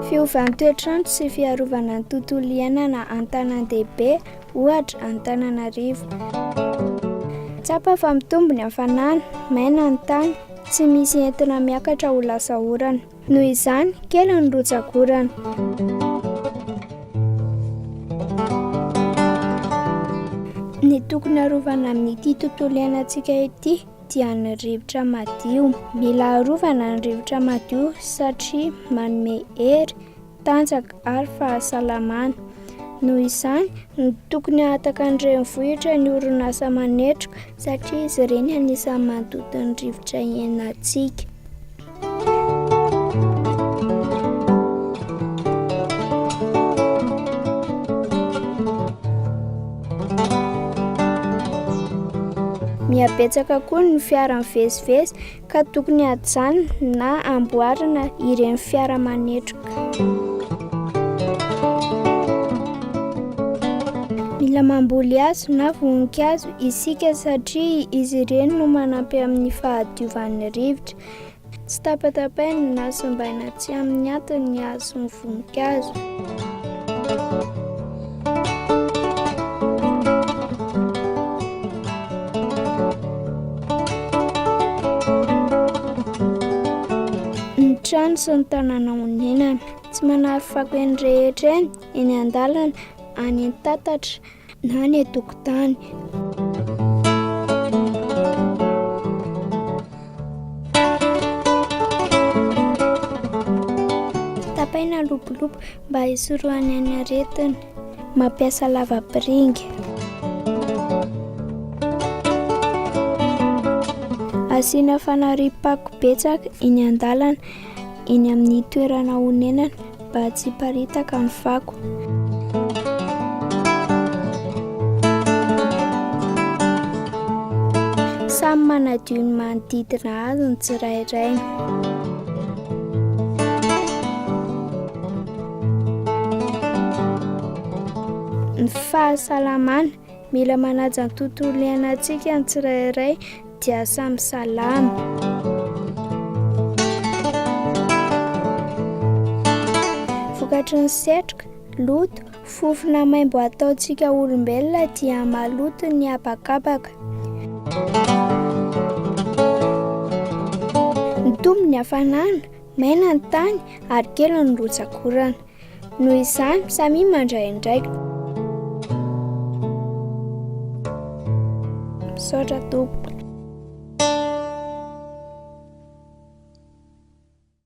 Fiovan'ny toetrandro sy fiarovana ny tontolo iainana an-tanan-dehibe, ohatra Antananarivo. Tsapa fa mitombo ny hafanana, maina ny tany, tsy misy entina miakatra ho lasa orana. Noho izany, kely ny rotsak'orana. Ny tokony harovana amin'ity tontolo iainantsika ity dia ny rivotra madio. Mila harovana ny rivotra madio satria manome hery, tanjaka ary fahasalamana. Noho izany, ny tokony ahataka ny renivohitra ny orinasa manetroka satria izy ireny anisan'ny mandoto ny rivotra iainantsika. Mihabetsaka koa ny fiara mivezivezy ka tokony hajanona na amboarina ireny fiara manetroka. Mila mamboly hazo na voninkazo isika satria izy ireny no manampy amin'ny fahadiovan'ny rivotra. Tsy tapatapaina na sombaina tsy amin'ny antony ny hazo sy ny voninkazo. Ny trano sy ny tanàna honenana tsy manary fako eny rehetra eny an-dalana, any an-tatatra na ny an-tokotany. Tapaina lobolobo mba hisorohany any aretina. Mampiasa lavapiringa. Asiana fanariam-pako betsaka eny an-dalana, eny amin'ny toerana honenana mba tsy hiparitaka ny fako. Samy manadio ny manodidina azy ny tsirairay. Ny fahasalamana, mila manaja ny tontolo iainantsika ny tsirairay dia samy salama. Vokatry ny setroka, loto, fofona maimbo ataontsika olombelona dia maloto ny habakabaka. Mitombo ny hafanana, maina ny tany ary kely ny rotsak'orana. Noho izany, samy mandraindraika. Misaotra tompoko.